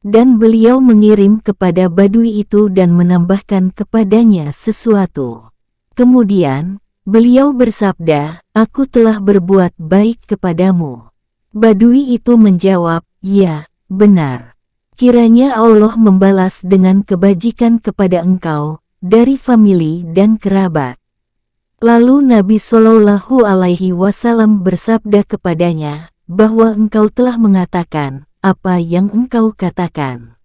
Dan beliau mengirim kepada Badui itu dan menambahkan kepadanya sesuatu. Kemudian, beliau bersabda, "Aku telah berbuat baik kepadamu." Badui itu menjawab, "Ya, benar. Kiranya Allah membalas dengan kebajikan kepada engkau, dari famili dan kerabat." Lalu Nabi Shallallahu Alaihi Wasallam bersabda kepadanya, bahwa engkau telah mengatakan apa yang engkau katakan.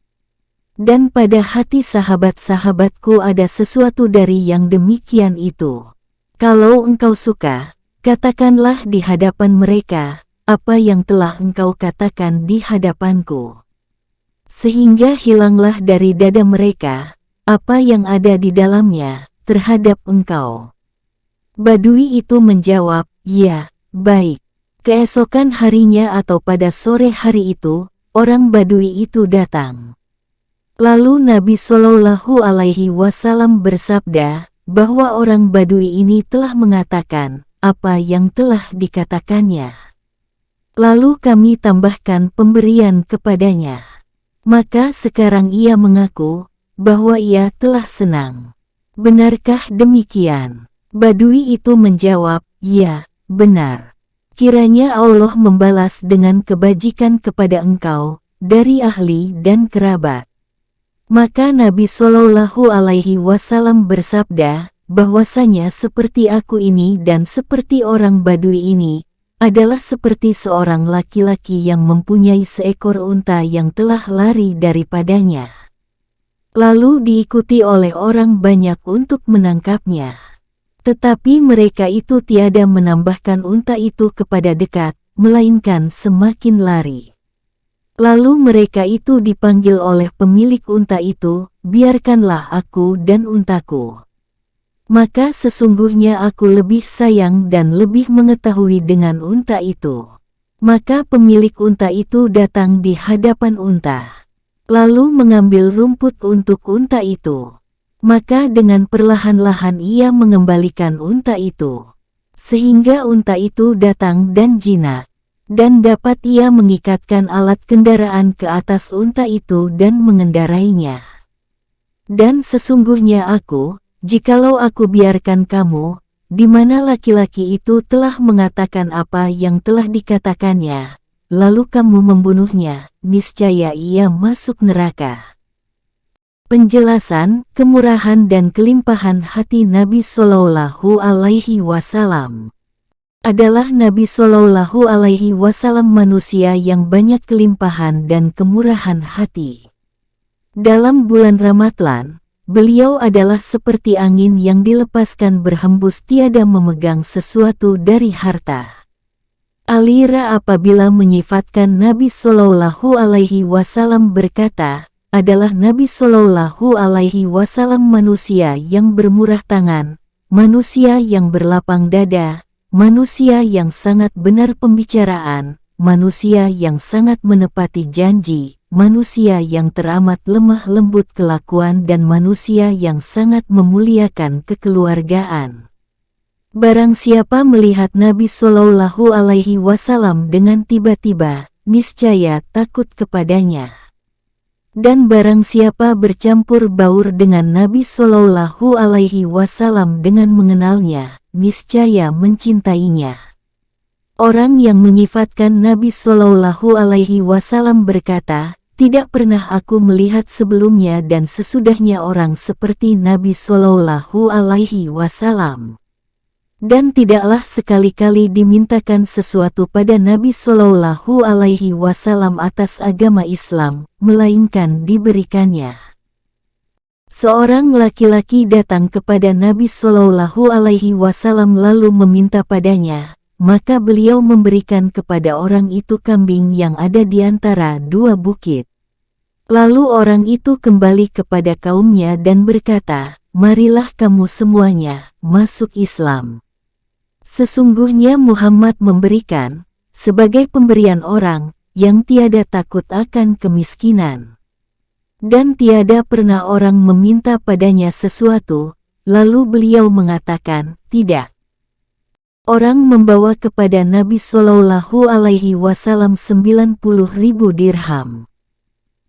Dan pada hati sahabat-sahabatku ada sesuatu dari yang demikian itu. Kalau engkau suka, katakanlah di hadapan mereka, apa yang telah engkau katakan di hadapanku. Sehingga hilanglah dari dada mereka, apa yang ada di dalamnya, terhadap engkau. Badui itu menjawab, "Ya, baik." Keesokan harinya atau pada sore hari itu, orang Badui itu datang. Lalu Nabi Shallallahu Alaihi Wasallam bersabda, bahwa orang Badui ini telah mengatakan, apa yang telah dikatakannya. Lalu kami tambahkan pemberian kepadanya. Maka sekarang ia mengaku, bahwa ia telah senang. Benarkah demikian? Badui itu menjawab, "Ya, benar. Kiranya Allah membalas dengan kebajikan kepada engkau, dari ahli dan kerabat." Maka Nabi Shallallahu Alaihi Wasallam bersabda, bahwasanya seperti aku ini dan seperti orang Badui ini, adalah seperti seorang laki-laki yang mempunyai seekor unta yang telah lari daripadanya. Lalu diikuti oleh orang banyak untuk menangkapnya. Tetapi mereka itu tiada menambahkan unta itu kepada dekat, melainkan semakin lari. Lalu mereka itu dipanggil oleh pemilik unta itu, "Biarkanlah aku dan untaku. Maka sesungguhnya aku lebih sayang dan lebih mengetahui dengan unta itu." Maka pemilik unta itu datang di hadapan unta, lalu mengambil rumput untuk unta itu. Maka dengan perlahan-lahan ia mengembalikan unta itu, sehingga unta itu datang dan jinak, dan dapat ia mengikatkan alat kendaraan ke atas unta itu dan mengendarainya. Dan sesungguhnya aku, jikalau aku biarkan kamu, di mana laki-laki itu telah mengatakan apa yang telah dikatakannya, lalu kamu membunuhnya, niscaya ia masuk neraka. Penjelasan, kemurahan dan kelimpahan hati Nabi Shallallahu Alaihi Wasallam. Adalah Nabi Shallallahu Alaihi Wasallam manusia yang banyak kelimpahan dan kemurahan hati. Dalam bulan Ramadhan, beliau adalah seperti angin yang dilepaskan berhembus tiada memegang sesuatu dari harta. Alira apabila menyifatkan Nabi Shallallahu Alaihi Wasallam berkata, adalah Nabi Shallallahu Alaihi Wasallam manusia yang bermurah tangan, manusia yang berlapang dada, manusia yang sangat benar pembicaraan, manusia yang sangat menepati janji, manusia yang teramat lemah lembut kelakuan dan manusia yang sangat memuliakan kekeluargaan. Barang siapa melihat Nabi Shallallahu Alaihi Wasallam dengan tiba-tiba, niscaya takut kepadanya. Dan barang siapa bercampur baur dengan Nabi Shallallahu Alaihi Wasallam dengan mengenalnya, niscaya mencintainya. Orang yang menyifatkan Nabi Shallallahu Alaihi Wasallam berkata, tidak pernah aku melihat sebelumnya dan sesudahnya orang seperti Nabi Shallallahu Alaihi Wasallam. Dan tidaklah sekali-kali dimintakan sesuatu pada Nabi Shallallahu Alaihi Wasallam atas agama Islam, melainkan diberikannya. Seorang laki-laki datang kepada Nabi Shallallahu Alaihi Wasallam lalu meminta padanya, maka beliau memberikan kepada orang itu kambing yang ada di antara dua bukit. Lalu orang itu kembali kepada kaumnya dan berkata, marilah kamu semuanya masuk Islam. Sesungguhnya Muhammad memberikan, sebagai pemberian orang, yang tiada takut akan kemiskinan. Dan tiada pernah orang meminta padanya sesuatu, lalu beliau mengatakan, tidak. Orang membawa kepada Nabi Shallallahu Alaihi Wasallam 90.000 dirham.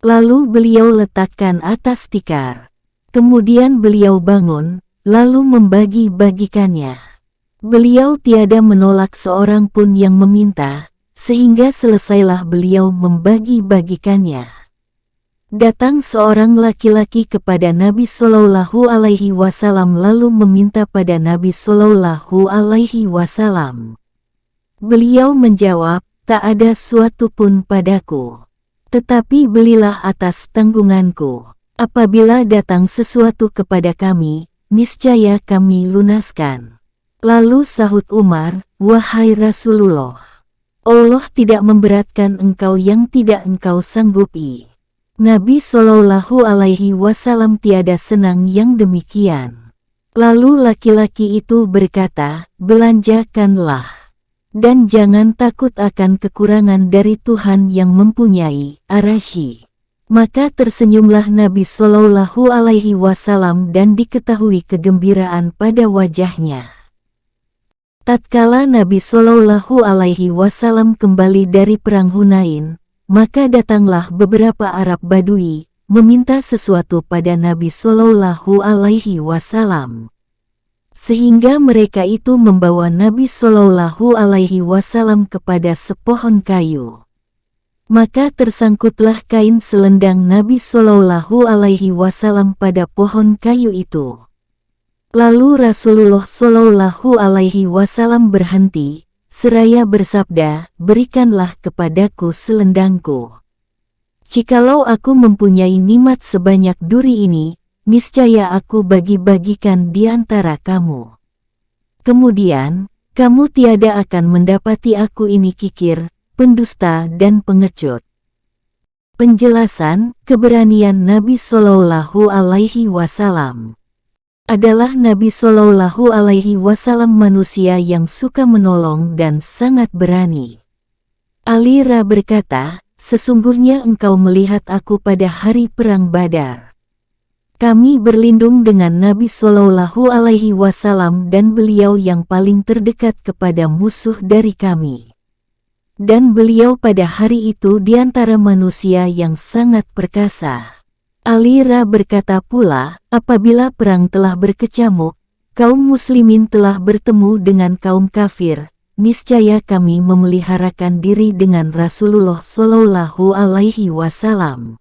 Lalu beliau letakkan atas tikar. Kemudian beliau bangun, lalu membagi-bagikannya. Beliau tiada menolak seorang pun yang meminta, sehingga selesailah beliau membagi-bagikannya. Datang seorang laki-laki kepada Nabi Shallallahu Alaihi Wasallam lalu meminta pada Nabi Shallallahu Alaihi Wasallam. Beliau menjawab, tak ada suatu pun padaku. Tetapi belilah atas tanggunganku. Apabila datang sesuatu kepada kami, niscaya kami lunaskan. Lalu sahut Umar, wahai Rasulullah, Allah tidak memberatkan engkau yang tidak engkau sanggupi. Nabi Shallallahu Alaihi Wasallam tiada senang yang demikian. Lalu laki-laki itu berkata, belanjakanlah. Dan jangan takut akan kekurangan dari Tuhan yang mempunyai Arasy. Maka tersenyumlah Nabi Shallallahu Alaihi Wasallam dan diketahui kegembiraan pada wajahnya. Tatkala Nabi Shallallahu Alaihi Wasallam kembali dari perang Hunain, maka datanglah beberapa Arab Badui, meminta sesuatu pada Nabi Shallallahu Alaihi Wasallam. Sehingga mereka itu membawa Nabi Shallallahu Alaihi Wasallam kepada sepohon kayu. Maka tersangkutlah kain selendang Nabi Shallallahu Alaihi Wasallam pada pohon kayu itu. Lalu Rasulullah Shallallahu Alaihi Wasallam berhenti, seraya bersabda, berikanlah kepadaku selendangku. Jikalau aku mempunyai nikmat sebanyak duri ini, niscaya aku bagi-bagikan di antara kamu. Kemudian, kamu tiada akan mendapati aku ini kikir, pendusta dan pengecut. Penjelasan, keberanian Nabi Shallallahu Alaihi Wasallam. Adalah Nabi Shallallahu Alaihi Wasallam manusia yang suka menolong dan sangat berani. Ali Ra berkata, sesungguhnya engkau melihat aku pada hari perang Badar. Kami berlindung dengan Nabi Shallallahu Alaihi Wasallam dan beliau yang paling terdekat kepada musuh dari kami. Dan beliau pada hari itu di antara manusia yang sangat perkasa. Ali Ra berkata pula, apabila perang telah berkecamuk, kaum muslimin telah bertemu dengan kaum kafir, niscaya kami memeliharakan diri dengan Rasulullah Shallallahu Alaihi Wasallam.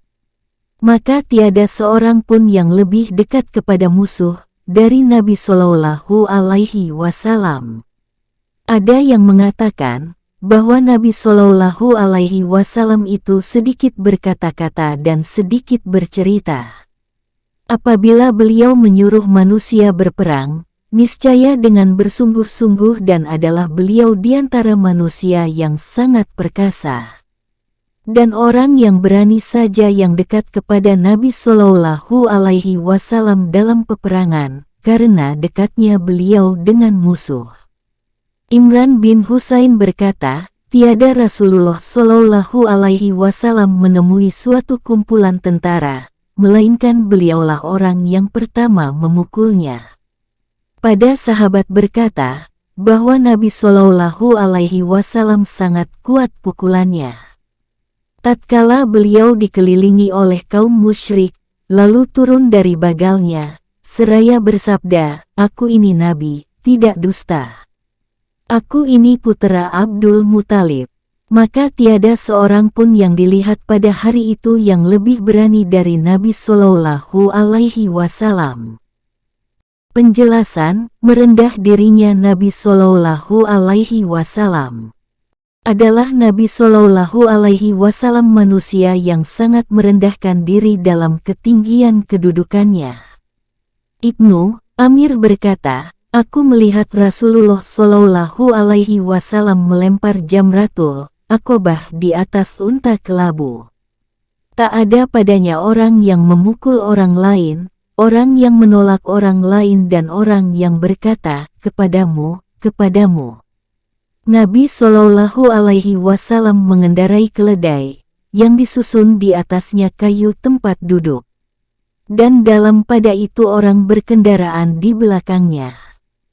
Maka tiada seorang pun yang lebih dekat kepada musuh dari Nabi Shallallahu Alaihi Wasallam. Ada yang mengatakan bahwa Nabi Shallallahu Alaihi Wasallam itu sedikit berkata-kata dan sedikit bercerita. Apabila beliau menyuruh manusia berperang, niscaya dengan bersungguh-sungguh dan adalah beliau di antara manusia yang sangat perkasa. Dan orang yang berani saja yang dekat kepada Nabi Shallallahu Alaihi Wasallam dalam peperangan, karena dekatnya beliau dengan musuh. Imran bin Husain berkata, tiada Rasulullah Shallallahu Alaihi Wasallam menemui suatu kumpulan tentara, melainkan beliaulah orang yang pertama memukulnya. Pada sahabat berkata, bahwa Nabi Shallallahu Alaihi Wasallam sangat kuat pukulannya. Tatkala beliau dikelilingi oleh kaum musyrik, lalu turun dari bagalnya, seraya bersabda, aku ini Nabi, tidak dusta. Aku ini putera Abdul Muthalib. Maka tiada seorang pun yang dilihat pada hari itu yang lebih berani dari Nabi Shallallahu Alaihi Wasallam. Penjelasan, merendah dirinya Nabi Shallallahu Alaihi Wasallam. Adalah Nabi Shallallahu Alaihi Wasallam manusia yang sangat merendahkan diri dalam ketinggian kedudukannya. Ibnu Amir berkata, aku melihat Rasulullah Shallallahu Alaihi Wasallam melempar jamratul Aqobah di atas unta kelabu. Tak ada padanya orang yang memukul orang lain, orang yang menolak orang lain dan orang yang berkata, kepadamu, kepadamu. Nabi Shallallahu Alaihi Wasallam mengendarai keledai, yang disusun di atasnya kayu tempat duduk. Dan dalam pada itu orang berkendaraan di belakangnya.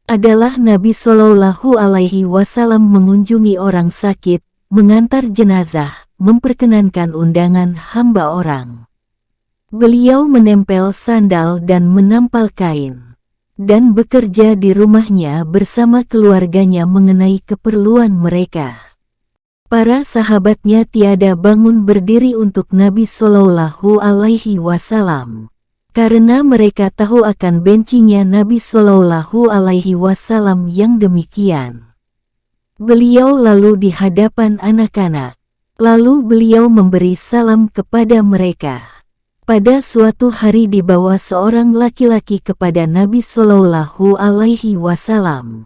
Adalah Nabi Shallallahu Alaihi Wasallam mengunjungi orang sakit, mengantar jenazah, memperkenankan undangan hamba orang. Beliau menempel sandal dan menampal kain, dan bekerja di rumahnya bersama keluarganya mengenai keperluan mereka. Para sahabatnya tiada bangun berdiri untuk Nabi Shallallahu Alaihi Wasallam, karena mereka tahu akan bencinya Nabi Shallallahu Alaihi Wasallam yang demikian. Beliau lalu di hadapan anak-anak, lalu beliau memberi salam kepada mereka. Pada suatu hari dibawa seorang laki-laki kepada Nabi Shallallahu Alaihi Wasallam.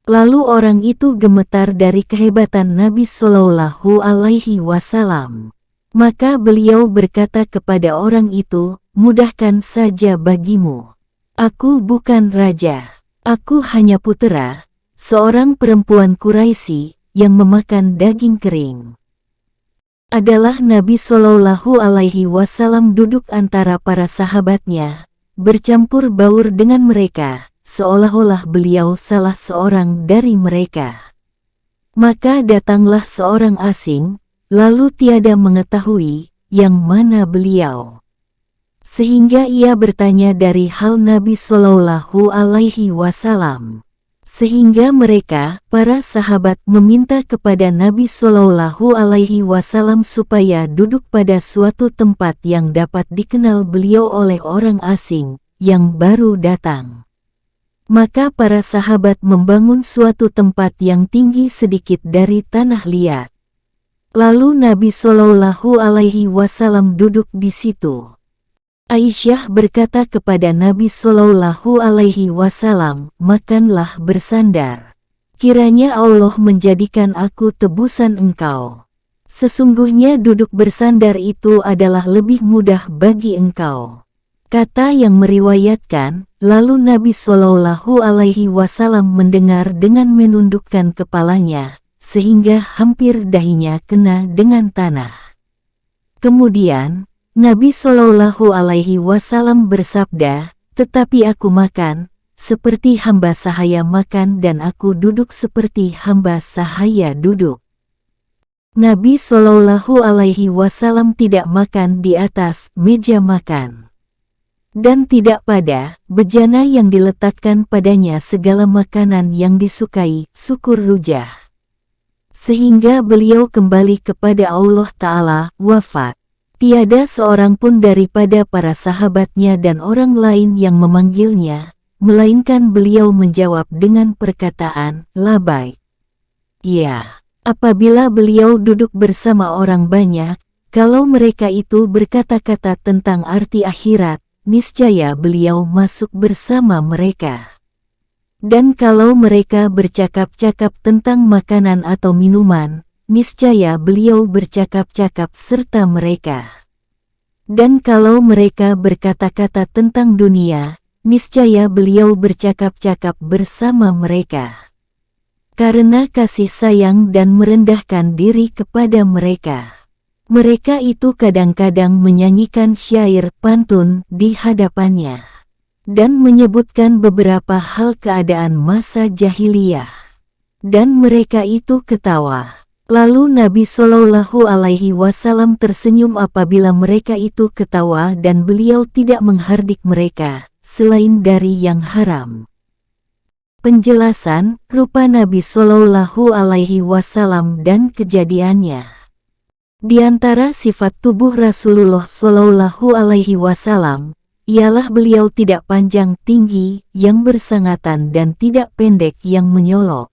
Lalu orang itu gemetar dari kehebatan Nabi Shallallahu Alaihi Wasallam. Maka beliau berkata kepada orang itu, "Mudahkan saja bagimu. Aku bukan raja. Aku hanya putera, seorang perempuan Quraisy yang memakan daging kering." Adalah Nabi Shallallahu Alaihi Wasallam duduk antara para sahabatnya, bercampur baur dengan mereka, seolah-olah beliau salah seorang dari mereka. Maka datanglah seorang asing, lalu tiada mengetahui yang mana beliau. Sehingga ia bertanya dari hal Nabi Shallallahu Alaihi Wasallam. Sehingga mereka, para sahabat, meminta kepada Nabi Shallallahu Alaihi Wasallam supaya duduk pada suatu tempat yang dapat dikenal beliau oleh orang asing yang baru datang. Maka para sahabat membangun suatu tempat yang tinggi sedikit dari tanah liat. Lalu Nabi Shallallahu Alaihi Wasallam duduk di situ. Aisyah berkata kepada Nabi Shallallahu Alaihi Wasallam, "Makanlah bersandar. Kiranya Allah menjadikan aku tebusan engkau. Sesungguhnya duduk bersandar itu adalah lebih mudah bagi engkau." Kata yang meriwayatkan, lalu Nabi Shallallahu Alaihi Wasallam mendengar dengan menundukkan kepalanya, sehingga hampir dahinya kena dengan tanah. Kemudian Nabi Shallallahu Alaihi Wasallam bersabda, "Tetapi aku makan, seperti hamba sahaya makan dan aku duduk seperti hamba sahaya duduk." Nabi Shallallahu Alaihi Wasallam tidak makan di atas meja makan. Dan tidak pada bejana yang diletakkan padanya segala makanan yang disukai, syukur rujah. Sehingga beliau kembali kepada Allah Ta'ala, wafat. Tiada seorang pun daripada para sahabatnya dan orang lain yang memanggilnya, melainkan beliau menjawab dengan perkataan, "Labaik." Ya, apabila beliau duduk bersama orang banyak, kalau mereka itu berkata-kata tentang arti akhirat, niscaya beliau masuk bersama mereka. Dan kalau mereka bercakap-cakap tentang makanan atau minuman, niscaya beliau bercakap-cakap serta mereka. Dan kalau mereka berkata-kata tentang dunia, niscaya beliau bercakap-cakap bersama mereka. Karena kasih sayang dan merendahkan diri kepada mereka, mereka itu kadang-kadang menyanyikan syair pantun di hadapannya, dan menyebutkan beberapa hal keadaan masa jahiliyah. Dan mereka itu ketawa. Lalu Nabi Shallallahu Alaihi Wasallam tersenyum apabila mereka itu ketawa dan beliau tidak menghardik mereka, selain dari yang haram. Penjelasan rupa Nabi Shallallahu Alaihi Wasallam dan kejadiannya. Di antara sifat tubuh Rasulullah Shallallahu Alaihi Wasallam, ialah beliau tidak panjang tinggi yang bersangatan dan tidak pendek yang menyolok.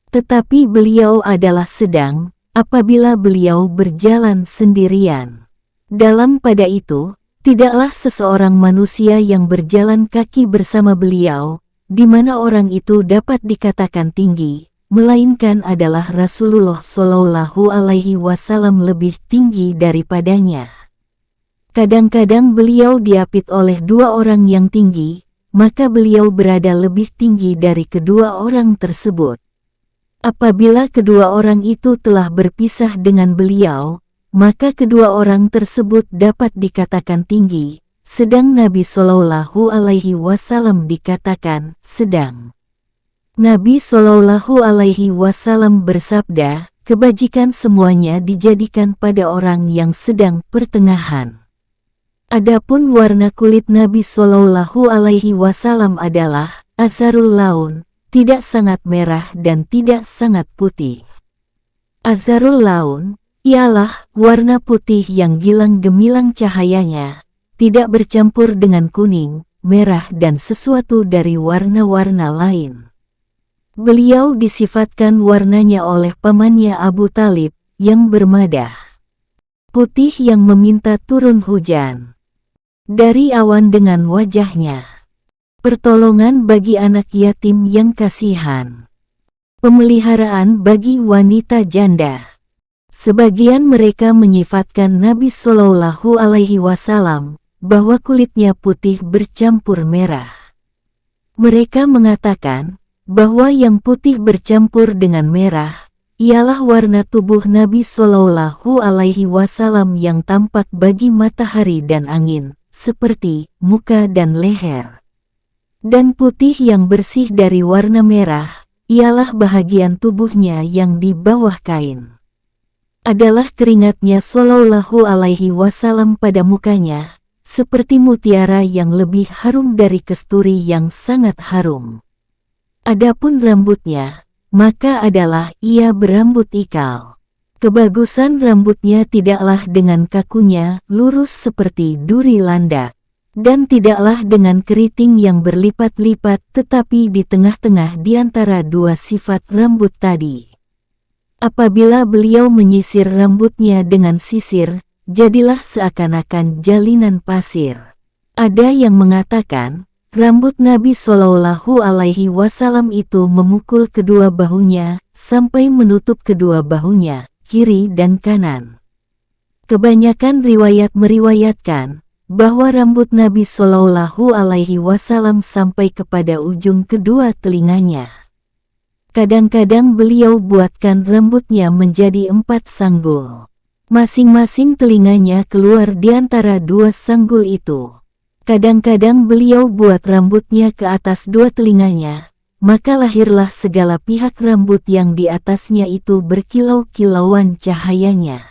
Tetapi beliau adalah sedang, apabila beliau berjalan sendirian. Dalam pada itu, tidaklah seseorang manusia yang berjalan kaki bersama beliau, di mana orang itu dapat dikatakan tinggi, melainkan adalah Rasulullah Shallallahu Alaihi Wasallam lebih tinggi daripadanya. Kadang-kadang beliau diapit oleh dua orang yang tinggi, maka beliau berada lebih tinggi dari kedua orang tersebut. Apabila kedua orang itu telah berpisah dengan beliau, maka kedua orang tersebut dapat dikatakan tinggi, sedang Nabi Shallallahu Alaihi Wasallam dikatakan sedang. Nabi Shallallahu Alaihi Wasallam bersabda, kebajikan semuanya dijadikan pada orang yang sedang pertengahan. Adapun warna kulit Nabi Shallallahu Alaihi Wasallam adalah azharul laun, tidak sangat merah dan tidak sangat putih. Azharul laun ialah warna putih yang gilang gemilang cahayanya, tidak bercampur dengan kuning, merah dan sesuatu dari warna-warna lain. Beliau disifatkan warnanya oleh pamannya Abu Talib yang bermadah putih yang meminta turun hujan dari awan dengan wajahnya. Pertolongan bagi anak yatim yang kasihan. Pemeliharaan bagi wanita janda. Sebagian mereka menyifatkan Nabi Shallallahu Alaihi Wasallam bahwa kulitnya putih bercampur merah. Mereka mengatakan bahwa yang putih bercampur dengan merah ialah warna tubuh Nabi Shallallahu Alaihi Wasallam yang tampak bagi matahari dan angin, seperti muka dan leher. Dan putih yang bersih dari warna merah ialah bahagian tubuhnya yang di bawah kain. Adalah keringatnya Shallallahu Alaihi Wasallam pada mukanya, seperti mutiara yang lebih harum dari kesturi yang sangat harum. Adapun rambutnya, maka adalah ia berambut ikal. Kebagusan rambutnya tidaklah dengan kakunya lurus seperti duri landak, dan tidaklah dengan keriting yang berlipat-lipat tetapi di tengah-tengah di antara dua sifat rambut tadi. Apabila beliau menyisir rambutnya dengan sisir, jadilah seakan-akan jalinan pasir. Ada yang mengatakan, rambut Nabi Shallallahu Alaihi Wasallam itu memukul kedua bahunya sampai menutup kedua bahunya, kiri dan kanan. Kebanyakan riwayat meriwayatkan bahwa rambut Nabi Shallallahu Alaihi Wasallam sampai kepada ujung kedua telinganya. Kadang-kadang beliau buatkan rambutnya menjadi 4 sanggul. Masing-masing telinganya keluar di antara 2 sanggul itu. Kadang-kadang beliau buat rambutnya ke atas 2 telinganya, maka lahirlah segala pihak rambut yang di atasnya itu berkilau-kilauan cahayanya.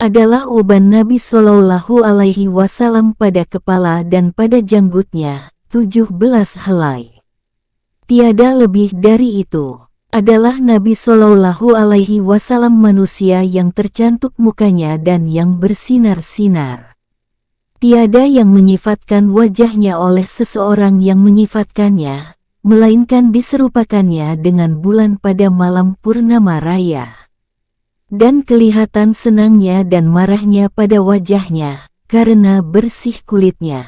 Adalah uban Nabi Shallallahu Alaihi Wasallam pada kepala dan pada janggutnya, 17 helai. Tiada lebih dari itu. Adalah Nabi Shallallahu Alaihi Wasallam manusia yang tercantik mukanya dan yang bersinar-sinar. Tiada yang menyifatkan wajahnya oleh seseorang yang menyifatkannya, melainkan diserupakannya dengan bulan pada malam purnama raya. Dan kelihatan senangnya dan marahnya pada wajahnya, karena bersih kulitnya.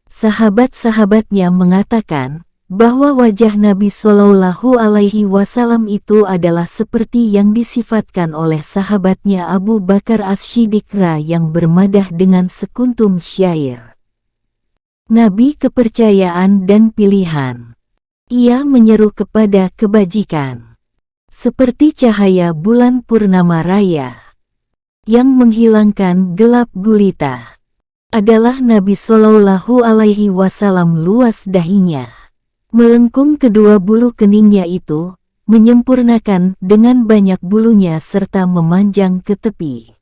Sahabat-sahabatnya mengatakan bahwa wajah Nabi Shallallahu Alaihi Wasallam itu adalah seperti yang disifatkan oleh sahabatnya Abu Bakar As-Siddiq yang bermadah dengan sekuntum syair. Nabi kepercayaan dan pilihan. Ia menyeru kepada kebajikan, seperti cahaya bulan purnama raya yang menghilangkan gelap gulita. Adalah Nabi Shallallahu Alaihi Wasallam luas dahinya. Melengkung kedua bulu keningnya itu, menyempurnakan dengan banyak bulunya serta memanjang ke tepi.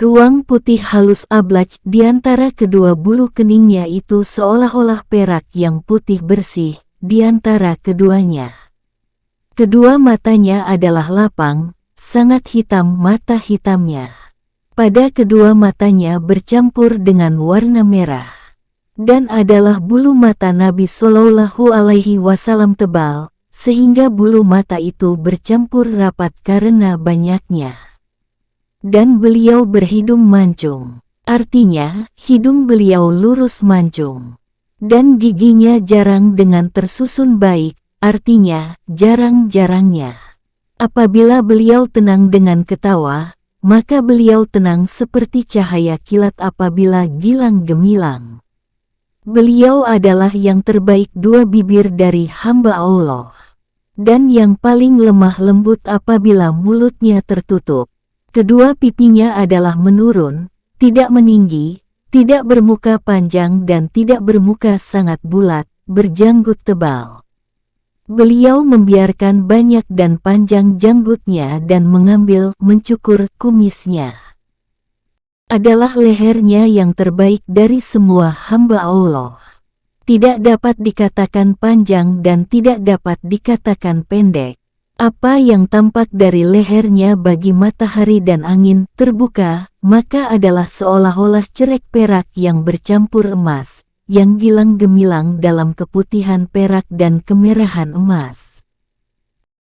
Ruang putih halus ablaj di antara kedua bulu keningnya itu seolah-olah perak yang putih bersih di antara keduanya. Kedua matanya adalah lapang, sangat hitam mata hitamnya. Pada kedua matanya bercampur dengan warna merah. Dan adalah bulu mata Nabi Shallallahu Alaihi Wasallam tebal, sehingga bulu mata itu bercampur rapat karena banyaknya. Dan beliau berhidung mancung, artinya hidung beliau lurus mancung. Dan giginya jarang dengan tersusun baik, artinya jarang-jarangnya. Apabila beliau tenang dengan ketawa, maka beliau tenang seperti cahaya kilat apabila gilang gemilang. Beliau adalah yang terbaik 2 bibir dari hamba Allah, dan yang paling lemah lembut apabila mulutnya tertutup. Kedua pipinya adalah menurun, tidak meninggi, tidak bermuka panjang dan tidak bermuka sangat bulat, berjanggut tebal. Beliau membiarkan banyak dan panjang janggutnya dan mencukur kumisnya. Adalah lehernya yang terbaik dari semua hamba Allah. Tidak dapat dikatakan panjang dan tidak dapat dikatakan pendek. Apa yang tampak dari lehernya bagi matahari dan angin terbuka, maka adalah seolah-olah cerek perak yang bercampur emas, yang gilang gemilang dalam keputihan perak dan kemerahan emas.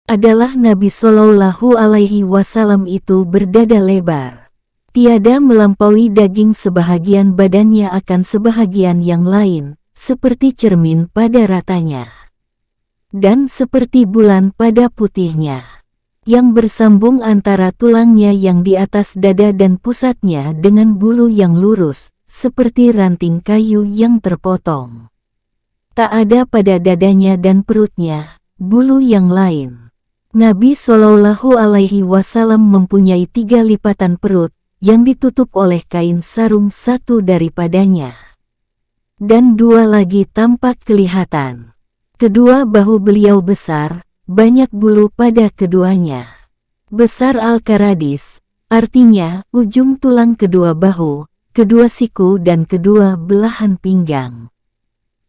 Adalah Nabi Shallallahu Alaihi Wasallam itu berdada lebar. Tiada melampaui daging sebahagian badannya akan sebahagian yang lain, seperti cermin pada ratanya, dan seperti bulan pada putihnya, yang bersambung antara tulangnya yang di atas dada dan pusatnya dengan bulu yang lurus, seperti ranting kayu yang terpotong. Tak ada pada dadanya dan perutnya bulu yang lain. Nabi Shallallahu Alaihi Wasallam mempunyai 3 lipatan perut, yang ditutup oleh kain sarung satu daripadanya. Dan 2 lagi tampak kelihatan. Kedua bahu beliau besar, banyak bulu pada keduanya. Besar al-karadis, artinya ujung tulang kedua bahu, kedua siku dan kedua belahan pinggang.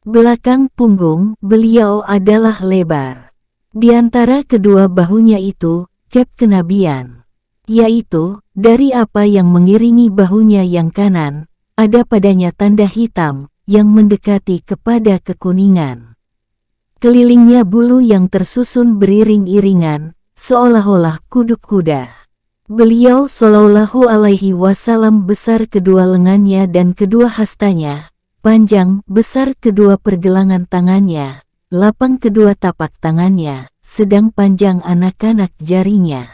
Belakang punggung beliau adalah lebar. Di antara kedua bahunya itu, cap kenabian, yaitu, dari apa yang mengiringi bahunya yang kanan, ada padanya tanda hitam, yang mendekati kepada kekuningan. Kelilingnya bulu yang tersusun beriring-iringan, seolah-olah kuduk kuda. Beliau Shallallahu Alaihi Wasallam besar kedua lengannya dan kedua hastanya, panjang besar kedua pergelangan tangannya, lapang kedua tapak tangannya, sedang panjang anak-anak jarinya.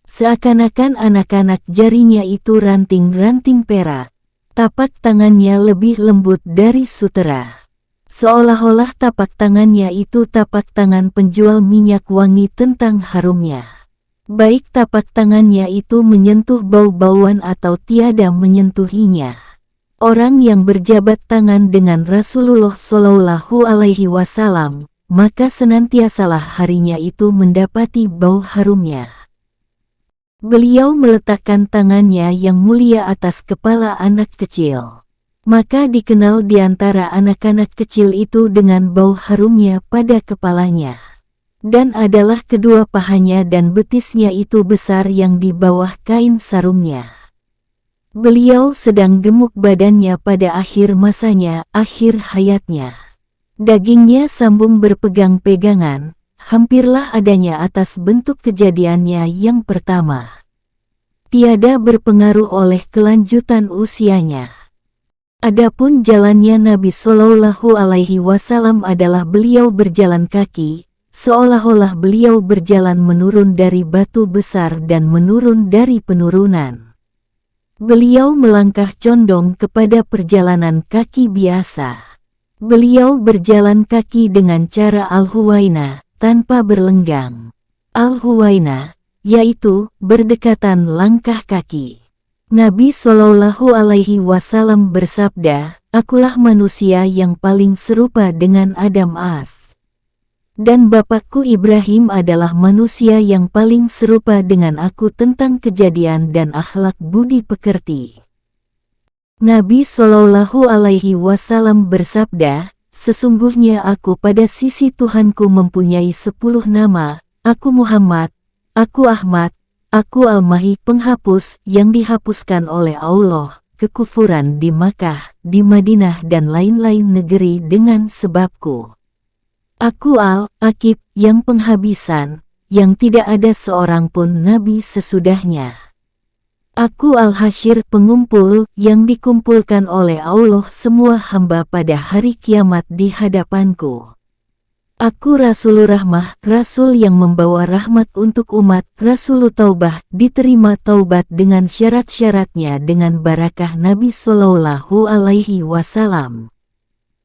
Seakan-akan anak-anak jarinya itu ranting-ranting perak. Tapak tangannya lebih lembut dari sutera. Seolah-olah tapak tangannya itu tapak tangan penjual minyak wangi tentang harumnya. Baik tapak tangannya itu menyentuh bau-bauan atau tiada menyentuhinya. Orang yang berjabat tangan dengan Rasulullah Shallallahu Alaihi Wasallam, maka senantiasalah harinya itu mendapati bau harumnya. Beliau meletakkan tangannya yang mulia atas kepala anak kecil. Maka dikenal di antara anak-anak kecil itu dengan bau harumnya pada kepalanya. Dan adalah kedua pahanya dan betisnya itu besar yang di bawah kain sarungnya. Beliau sedang gemuk badannya pada akhir masanya, akhir hayatnya. Dagingnya sambung berpegang-pegangan, hampirlah adanya atas bentuk kejadiannya yang pertama. Tiada berpengaruh oleh kelanjutan usianya. Adapun jalannya Nabi Shallallahu Alaihi Wasallam adalah beliau berjalan kaki, seolah-olah beliau berjalan menurun dari batu besar dan menurun dari penurunan. Beliau melangkah condong kepada perjalanan kaki biasa. Beliau berjalan kaki dengan cara al-huwaina, tanpa berlenggang. Al-huwaina, yaitu berdekatan langkah kaki. Nabi Shallallahu Alaihi Wasallam bersabda, "Akulah manusia yang paling serupa dengan Adam AS. Dan bapakku Ibrahim adalah manusia yang paling serupa dengan aku tentang kejadian dan akhlak budi pekerti." Nabi Shallallahu Alaihi Wasallam bersabda, "Sesungguhnya aku pada sisi Tuhanku mempunyai 10 nama, aku Muhammad, aku Ahmad, aku Al-Mahi penghapus yang dihapuskan oleh Allah, kekufuran di Makkah, di Madinah dan lain-lain negeri dengan sebabku. Aku Al-Aqib yang penghabisan, yang tidak ada seorang pun nabi sesudahnya. Aku Al-Hasyir pengumpul yang dikumpulkan oleh Allah semua hamba pada hari kiamat di hadapanku. Aku Rasulur Rahmah, Rasul yang membawa rahmat untuk umat, Rasulul Taubah, diterima taubat dengan syarat-syaratnya dengan barakah Nabi Shallallahu Alaihi Wasallam.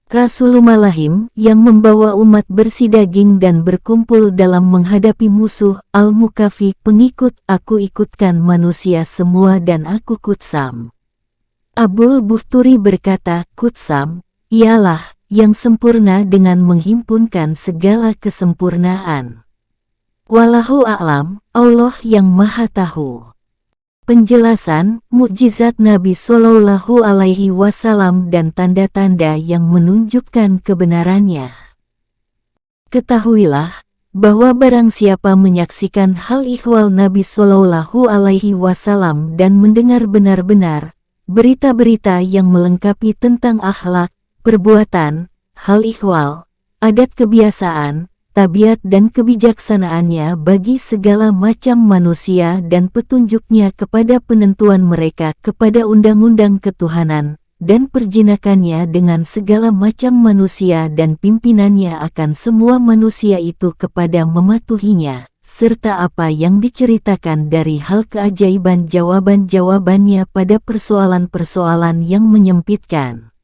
Rasulul Malahim yang membawa umat bersih daging dan berkumpul dalam menghadapi musuh, Al-Mukafi pengikut, aku ikutkan manusia semua dan aku Kutsam. Abul Buhturi berkata, Kutsam ialah yang sempurna dengan menghimpunkan segala kesempurnaan. Wallahu a'lam, Allah yang Maha Tahu. Penjelasan, mukjizat Nabi Shallallahu Alaihi Wasallam dan tanda-tanda yang menunjukkan kebenarannya. Ketahuilah bahwa barang siapa menyaksikan hal ihwal Nabi Shallallahu Alaihi Wasallam dan mendengar benar-benar berita-berita yang melengkapi tentang akhlak, perbuatan, hal ihwal, adat kebiasaan, tabiat dan kebijaksanaannya bagi segala macam manusia dan petunjuknya kepada penentuan mereka kepada undang-undang ketuhanan, dan perjinakannya dengan segala macam manusia dan pimpinannya akan semua manusia itu kepada mematuhinya, serta apa yang diceritakan dari hal keajaiban jawaban-jawabannya pada persoalan-persoalan yang menyempitkan.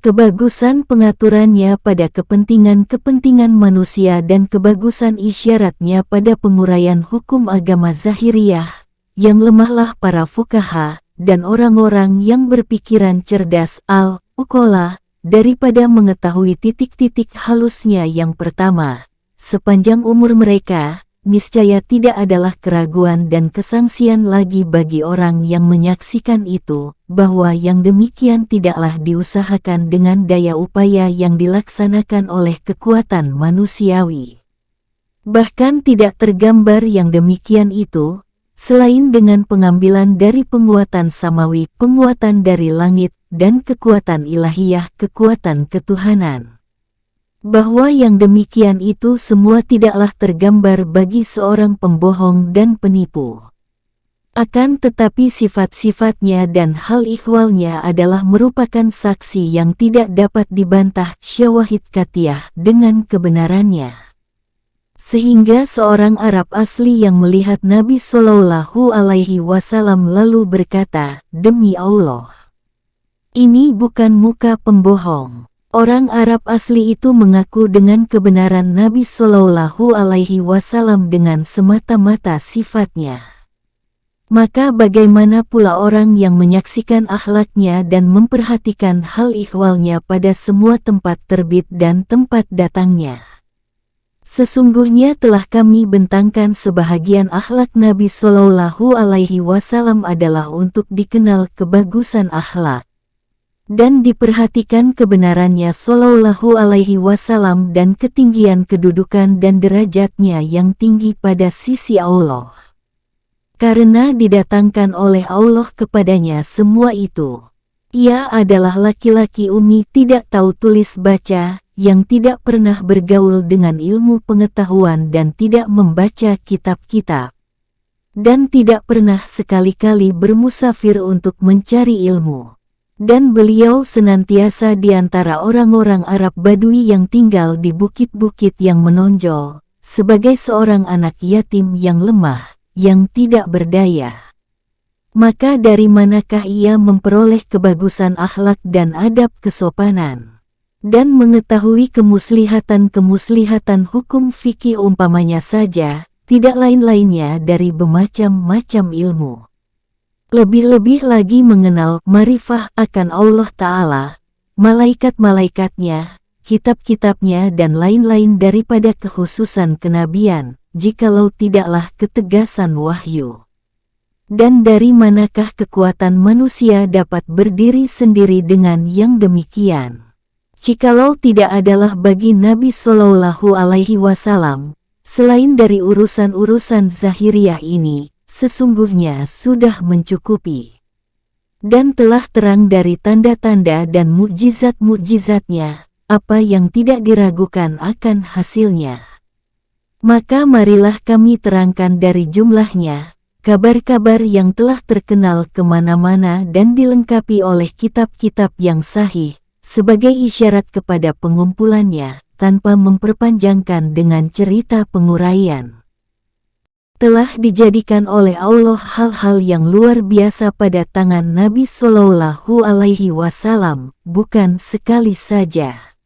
Kebagusan pengaturannya pada kepentingan-kepentingan manusia dan kebagusan isyaratnya pada penguraian hukum agama zahiriyah, yang lemahlah para fukaha dan orang-orang yang berpikiran cerdas al-uqala daripada mengetahui titik-titik halusnya yang pertama. Sepanjang umur mereka, niscaya tidak adalah keraguan dan kesangsian lagi bagi orang yang menyaksikan itu, bahwa yang demikian tidaklah diusahakan dengan daya upaya yang dilaksanakan oleh kekuatan manusiawi. Bahkan tidak tergambar yang demikian itu, selain dengan pengambilan dari penguatan samawi, penguatan dari langit, dan kekuatan ilahiyah, kekuatan ketuhanan. Bahwa yang demikian itu semua tidaklah tergambar bagi seorang pembohong dan penipu. Akan tetapi sifat-sifatnya dan hal ihwalnya adalah merupakan saksi yang tidak dapat dibantah syawahid katiyah dengan kebenarannya. Sehingga seorang Arab asli yang melihat Nabi Shallallahu Alaihi Wasallam lalu berkata, "Demi Allah, ini bukan muka pembohong." Orang Arab asli itu mengaku dengan kebenaran Nabi Shallallahu Alaihi Wasallam dengan semata-mata sifatnya. Maka bagaimana pula orang yang menyaksikan akhlaknya dan memperhatikan hal ihwalnya pada semua tempat terbit dan tempat datangnya? Sesungguhnya telah kami bentangkan sebahagian akhlak Nabi Shallallahu Alaihi Wasallam adalah untuk dikenal kebagusan akhlak dan diperhatikan kebenarannya Shallallahu Alaihi Wasallam dan ketinggian kedudukan dan derajatnya yang tinggi pada sisi Allah. Karena didatangkan oleh Allah kepadanya semua itu. Ia adalah laki-laki ummi tidak tahu tulis baca, yang tidak pernah bergaul dengan ilmu pengetahuan dan tidak membaca kitab-kitab. Dan tidak pernah sekali-kali bermusafir untuk mencari ilmu. Dan beliau senantiasa di antara orang-orang Arab Badui yang tinggal di bukit-bukit yang menonjol, sebagai seorang anak yatim yang lemah, yang tidak berdaya. Maka dari manakah ia memperoleh kebagusan akhlak dan adab kesopanan? Dan mengetahui kemuslihatan-kemuslihatan hukum fikih umpamanya saja, tidak lain-lainnya dari bermacam-macam ilmu. Lebih-lebih lagi mengenal marifah akan Allah Ta'ala, malaikat-malaikatnya, kitab-kitabnya dan lain-lain daripada kekhususan kenabian, jikalau tidaklah ketegasan wahyu. Dan dari manakah kekuatan manusia dapat berdiri sendiri dengan yang demikian? Jikalau tidak adalah bagi Nabi Shallallahu Alaihi Wasallam, selain dari urusan-urusan zahiriyah ini, sesungguhnya sudah mencukupi. Dan telah terang dari tanda-tanda dan mukjizat-mukjizatnya, apa yang tidak diragukan akan hasilnya. Maka marilah kami terangkan dari jumlahnya, kabar-kabar yang telah terkenal kemana-mana dan dilengkapi oleh kitab-kitab yang sahih, sebagai isyarat kepada pengumpulannya, tanpa memperpanjangkan dengan cerita penguraian. Telah dijadikan oleh Allah hal-hal yang luar biasa pada tangan Nabi Shallallahu Alaihi Wasallam, bukan sekali saja.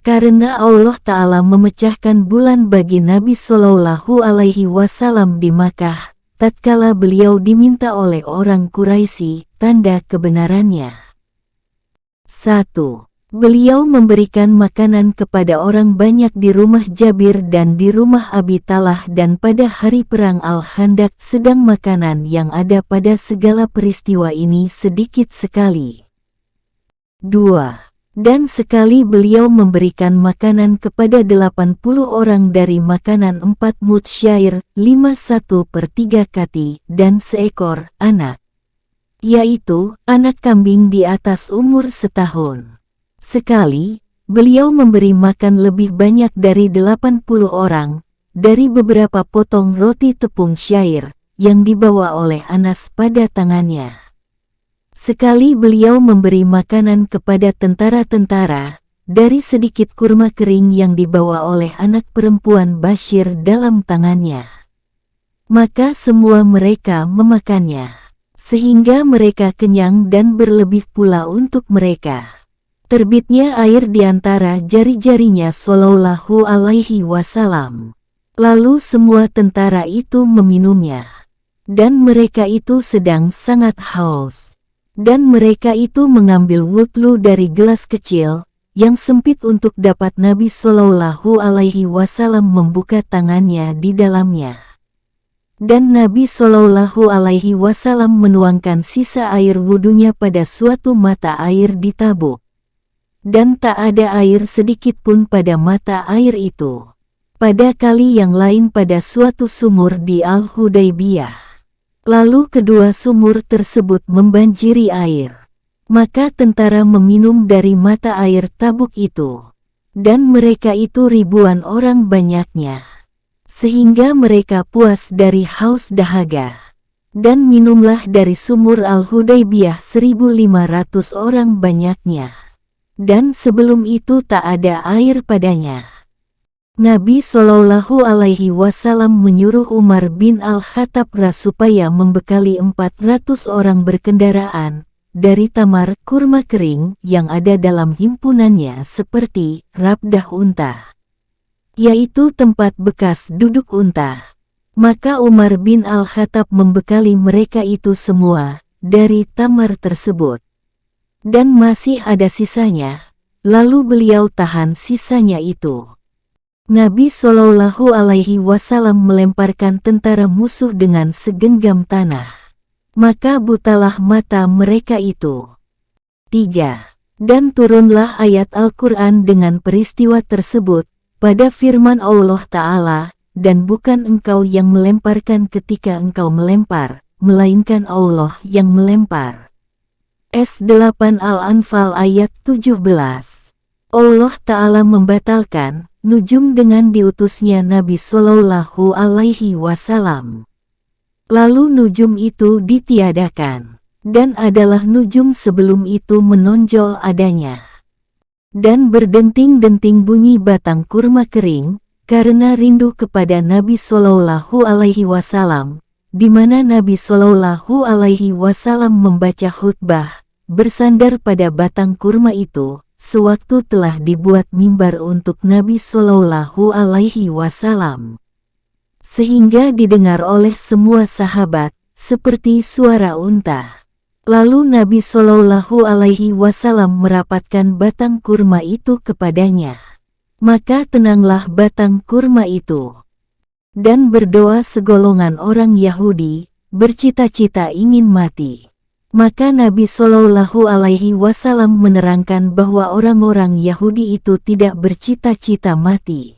Karena Allah Ta'ala memecahkan bulan bagi Nabi Shallallahu Alaihi Wasallam di Makkah, tatkala beliau diminta oleh orang Quraisy tanda kebenarannya. 1. Beliau memberikan makanan kepada orang banyak di rumah Jabir dan di rumah Abi Talah, dan pada hari perang Al-Khandaq, sedang makanan yang ada pada segala peristiwa ini sedikit sekali. 2. Dan sekali beliau memberikan makanan kepada 80 orang dari makanan 4 mud syair, 5/1/3 kati, dan seekor anak, yaitu anak kambing di atas umur setahun. Sekali, beliau memberi makan lebih banyak dari 80 orang, dari beberapa potong roti tepung syair, yang dibawa oleh Anas pada tangannya. Sekali beliau memberi makanan kepada tentara-tentara, dari sedikit kurma kering yang dibawa oleh anak perempuan Bashir dalam tangannya. Maka semua mereka memakannya, sehingga mereka kenyang dan berlebih pula untuk mereka. Terbitnya air di antara jari-jarinya Shallallahu Alaihi Wasallam. Lalu semua tentara itu meminumnya. Dan mereka itu sedang sangat haus. Dan mereka itu mengambil wudhu dari gelas kecil, yang sempit untuk dapat Nabi Shallallahu Alaihi Wasallam membuka tangannya di dalamnya. Dan Nabi Shallallahu Alaihi Wasallam menuangkan sisa air wudhunya pada suatu mata air di Tabuk. Dan tak ada air sedikit pun pada mata air itu. Pada kali yang lain pada suatu sumur di Al-Hudaybiyah. Lalu kedua sumur tersebut membanjiri air. Maka tentara meminum dari mata air Tabuk itu. Dan mereka itu ribuan orang banyaknya. Sehingga mereka puas dari haus dahaga. Dan minumlah dari sumur Al-Hudaybiyah 1.500 orang banyaknya. Dan sebelum itu tak ada air padanya. Nabi Shallallahu Alaihi Wasallam menyuruh Umar bin Al-Khattab supaya membekali 400 orang berkendaraan dari tamar kurma kering yang ada dalam himpunannya seperti rabdah unta, yaitu tempat bekas duduk unta. Maka Umar bin Al-Khattab membekali mereka itu semua dari tamar tersebut. Dan masih ada sisanya, lalu beliau tahan sisanya itu. Nabi Shallallahu Alaihi Wasallam melemparkan tentara musuh dengan segenggam tanah. Maka butalah mata mereka itu. 3. Dan turunlah ayat Al-Quran dengan peristiwa tersebut, pada firman Allah Ta'ala, dan bukan engkau yang melemparkan ketika engkau melempar, melainkan Allah yang melempar. S8 Al-Anfal ayat 17. Allah Ta'ala membatalkan nujum dengan diutusnya Nabi Shallallahu Alaihi Wasallam. Lalu nujum itu ditiadakan, dan adalah nujum sebelum itu menonjol adanya. Dan berdenting-denting bunyi batang kurma kering, karena rindu kepada Nabi Shallallahu Alaihi Wasallam, di mana Nabi Shallallahu Alaihi Wasallam membaca khutbah, bersandar pada batang kurma itu, sewaktu telah dibuat mimbar untuk Nabi Shallallahu Alaihi Wasallam, sehingga didengar oleh semua sahabat, seperti suara unta. Lalu Nabi Shallallahu Alaihi Wasallam merapatkan batang kurma itu kepadanya. Maka tenanglah batang kurma itu. Dan berdoa segolongan orang Yahudi, bercita-cita ingin mati. Maka Nabi Shallallahu Alaihi Wasallam menerangkan bahwa orang-orang Yahudi itu tidak bercita-cita mati.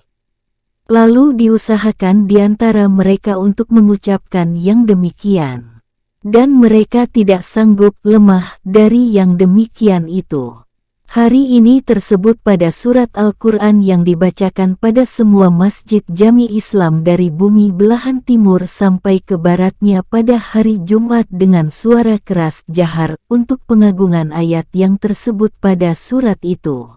Lalu diusahakan di antara mereka untuk mengucapkan yang demikian. Dan mereka tidak sanggup lemah dari yang demikian itu. Hari ini tersebut pada surat Al-Quran yang dibacakan pada semua masjid Jami Islam dari bumi belahan timur sampai ke baratnya pada hari Jumat dengan suara keras jahar untuk pengagungan ayat yang tersebut pada surat itu.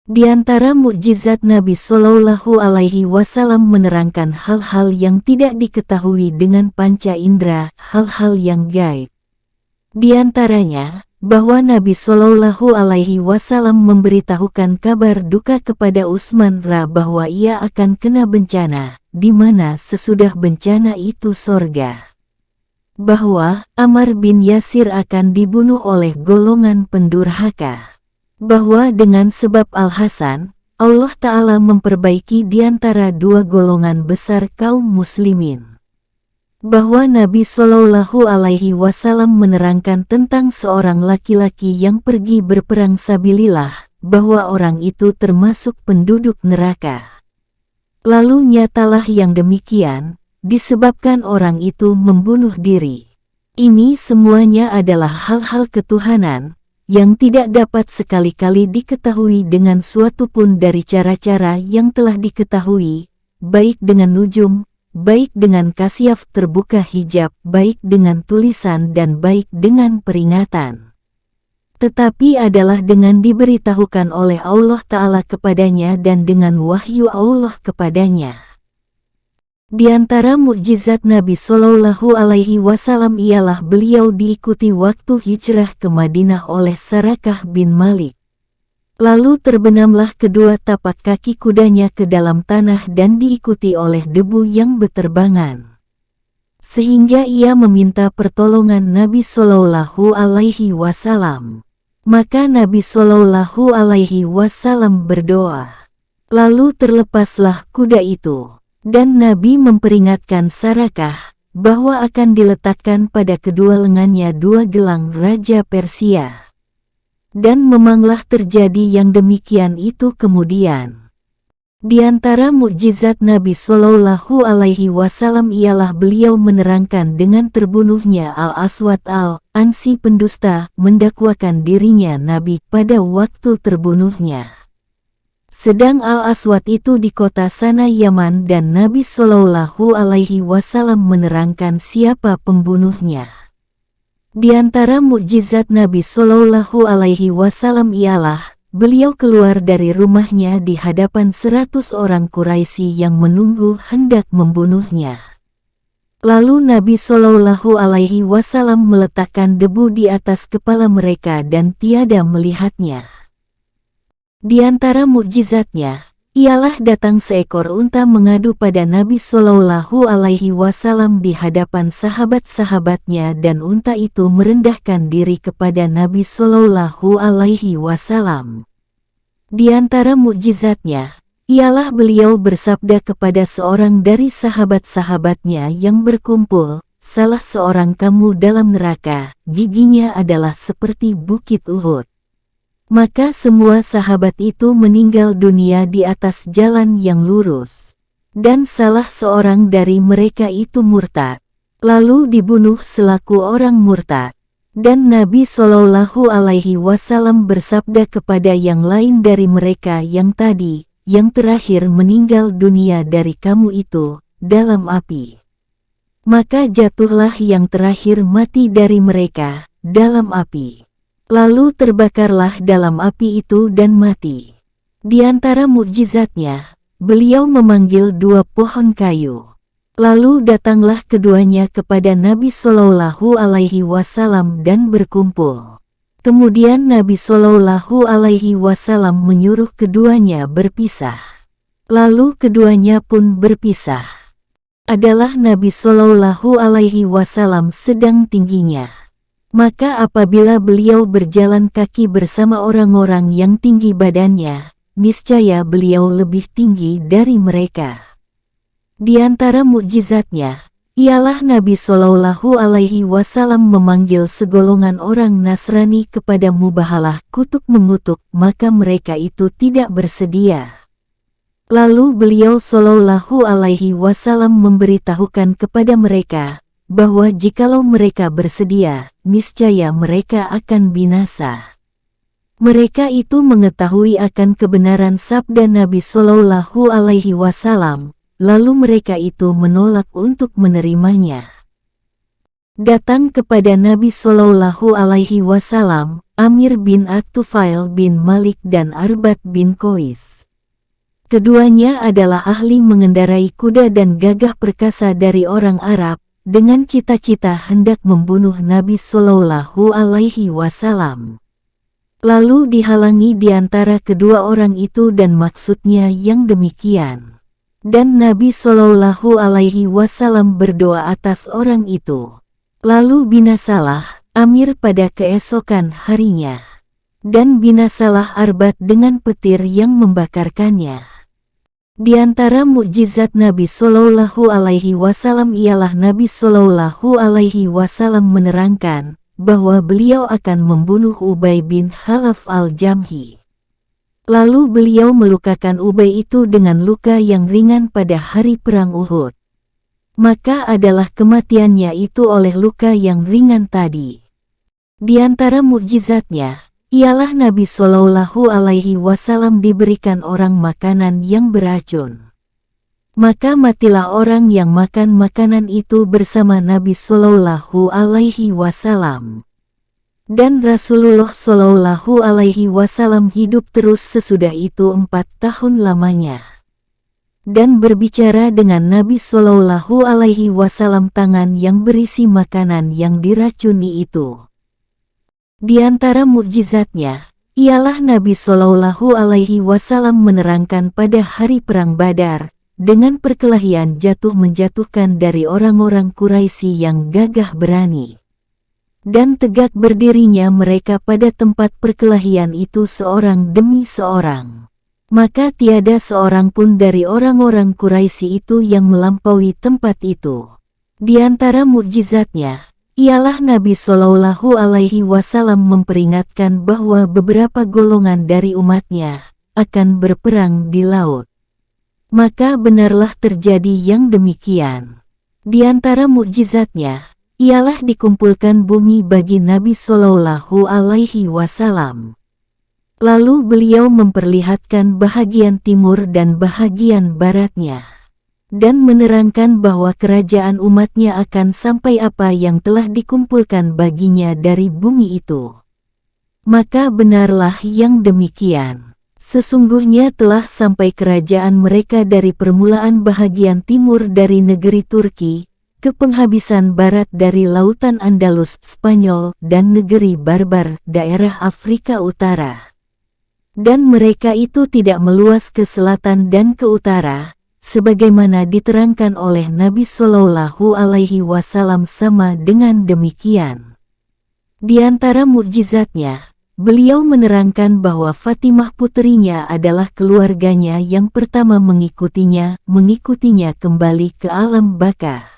Di antara mukjizat Nabi Shallallahu Alaihi Wasallam menerangkan hal-hal yang tidak diketahui dengan panca indera, hal-hal yang gaib. Di antaranya, bahwa Nabi Shallallahu Alaihi Wasallam memberitahukan kabar duka kepada Utsman bahwa ia akan kena bencana, di mana sesudah bencana itu sorga. Bahwa Ammar bin Yasir akan dibunuh oleh golongan pendurhaka. bahwa dengan sebab Al-Hasan, Allah Ta'ala memperbaiki di antara dua golongan besar kaum muslimin. Bahwa Nabi Shallallahu Alaihi Wasallam menerangkan tentang seorang laki-laki yang pergi berperang sabilillah, bahwa orang itu termasuk penduduk neraka. Lalu nyatalah yang demikian, disebabkan orang itu membunuh diri. Ini semuanya adalah hal-hal ketuhanan, yang tidak dapat sekali-kali diketahui dengan suatu pun dari cara-cara yang telah diketahui, baik dengan nujum, baik dengan kasyaf terbuka hijab, baik dengan tulisan dan baik dengan peringatan. Tetapi adalah dengan diberitahukan oleh Allah Ta'ala kepadanya dan dengan wahyu Allah kepadanya. Di antara mukjizat Nabi Shallallahu Alaihi Wasallam ialah beliau diikuti waktu hijrah ke Madinah oleh Sarakah bin Malik. Lalu terbenamlah kedua tapak kaki kudanya ke dalam tanah dan diikuti oleh debu yang beterbangan. Sehingga ia meminta pertolongan Nabi Shallallahu Alaihi Wasallam. Maka Nabi Shallallahu Alaihi Wasallam berdoa. Lalu terlepaslah kuda itu. Dan Nabi memperingatkan Sarakah bahwa akan diletakkan pada kedua lengannya dua gelang Raja Persia. Dan memanglah terjadi yang demikian itu kemudian. Di antara mukjizat Nabi Shallallahu Alaihi Wasallam ialah beliau menerangkan dengan terbunuhnya Al-Aswad Al-Ansi pendusta mendakwakan dirinya Nabi pada waktu terbunuhnya. Sedang Al-Aswad itu di kota sana Yaman dan Nabi Shallallahu Alaihi Wasallam menerangkan siapa pembunuhnya. Di antara mukjizat Nabi Shallallahu Alaihi Wasallam ialah beliau keluar dari rumahnya di hadapan 100 orang Quraisy yang menunggu hendak membunuhnya. Lalu Nabi Shallallahu Alaihi Wasallam meletakkan debu di atas kepala mereka dan tiada melihatnya. Di antara mukjizatnya, ialah datang seekor unta mengadu pada Nabi Shallallahu Alaihi Wasallam di hadapan sahabat-sahabatnya dan unta itu merendahkan diri kepada Nabi Shallallahu Alaihi Wasallam. Di antara mukjizatnya, ialah beliau bersabda kepada seorang dari sahabat-sahabatnya yang berkumpul, salah seorang kamu dalam neraka, giginya adalah seperti bukit Uhud. Maka semua sahabat itu meninggal dunia di atas jalan yang lurus. Dan salah seorang dari mereka itu murtad. Lalu dibunuh selaku orang murtad. Dan Nabi Shallallahu Alaihi Wasallam bersabda kepada yang lain dari mereka yang tadi, yang terakhir meninggal dunia dari kamu itu, dalam api. Maka jatuhlah yang terakhir mati dari mereka, dalam api. Lalu terbakarlah dalam api itu dan mati. Di antara mukjizatnya, beliau memanggil dua pohon kayu. Lalu datanglah keduanya kepada Nabi Shallallahu Alaihi Wasallam dan berkumpul. Kemudian Nabi Shallallahu Alaihi Wasallam menyuruh keduanya berpisah. Lalu keduanya pun berpisah. Adalah Nabi Shallallahu Alaihi Wasallam sedang tingginya. Maka apabila beliau berjalan kaki bersama orang-orang yang tinggi badannya, niscaya beliau lebih tinggi dari mereka. Di antara mukjizatnya, ialah Nabi Shallallahu Alaihi Wasallam memanggil segolongan orang Nasrani kepada mubahalah kutuk mengutuk, maka mereka itu tidak bersedia. Lalu beliau Shallallahu Alaihi Wasallam memberitahukan kepada mereka, bahwa jikalau mereka bersedia, niscaya mereka akan binasa. Mereka itu mengetahui akan kebenaran sabda Nabi Shallallahu Alaihi Wasallam, lalu mereka itu menolak untuk menerimanya. Datang kepada Nabi Shallallahu Alaihi Wasallam, Amir bin At-Tufail bin Malik dan Arbat bin Qais. Keduanya adalah ahli mengendarai kuda dan gagah perkasa dari orang Arab, dengan cita-cita hendak membunuh Nabi Shallallahu Alaihi Wasallam. Lalu dihalangi di antara kedua orang itu dan maksudnya yang demikian. Dan Nabi Shallallahu Alaihi Wasallam berdoa atas orang itu. Lalu binasalah Amir pada keesokan harinya. dan binasalah Arbat dengan petir yang membakarkannya. Di antara mukjizat Nabi Shallallahu Alaihi Wasallam ialah Nabi Shallallahu Alaihi Wasallam menerangkan bahwa beliau akan membunuh Ubay bin Khalaf al-Jamhi. Lalu beliau melukakan Ubay itu dengan luka yang ringan pada hari perang Uhud. Maka adalah kematiannya itu oleh luka yang ringan tadi. Di antara mukjizatnya ialah Nabi Shallallahu Alaihi Wasallam diberikan orang makanan yang beracun. Maka matilah orang yang makan makanan itu bersama Nabi Shallallahu Alaihi Wasallam. Dan Rasulullah Shallallahu Alaihi Wasallam hidup terus sesudah itu 4 tahun lamanya. Dan berbicara dengan Nabi Shallallahu Alaihi Wasallam tangan yang berisi makanan yang diracuni itu. Di antara mukjizatnya, ialah Nabi Shallallahu Alaihi Wasallam menerangkan pada hari perang Badar, dengan perkelahian jatuh menjatuhkan dari orang-orang Quraisy yang gagah berani. Dan tegak berdirinya mereka pada tempat perkelahian itu seorang demi seorang. Maka tiada seorang pun dari orang-orang Quraisy itu yang melampaui tempat itu. Di antara mukjizatnya, ialah Nabi Shallallahu Alaihi Wasallam memperingatkan bahwa beberapa golongan dari umatnya akan berperang di laut. Maka benarlah terjadi yang demikian. Di antara mukjizatnya ialah dikumpulkan bumi bagi Nabi Shallallahu Alaihi Wasallam. Lalu beliau memperlihatkan bahagian timur dan bahagian baratnya. Dan menerangkan bahwa kerajaan umatnya akan sampai apa yang telah dikumpulkan baginya dari bumi itu. Maka benarlah yang demikian. Sesungguhnya telah sampai kerajaan mereka dari permulaan bahagian timur dari negeri Turki, ke penghabisan barat dari lautan Andalus, Spanyol, dan negeri Barbar, daerah Afrika Utara. Dan mereka itu tidak meluas ke selatan dan ke utara, sebagaimana diterangkan oleh Nabi Shallallahu Alaihi Wasallam sama dengan demikian. Di antara mukjizatnya, beliau menerangkan bahwa Fatimah puterinya adalah keluarganya yang pertama mengikutinya kembali ke alam baka.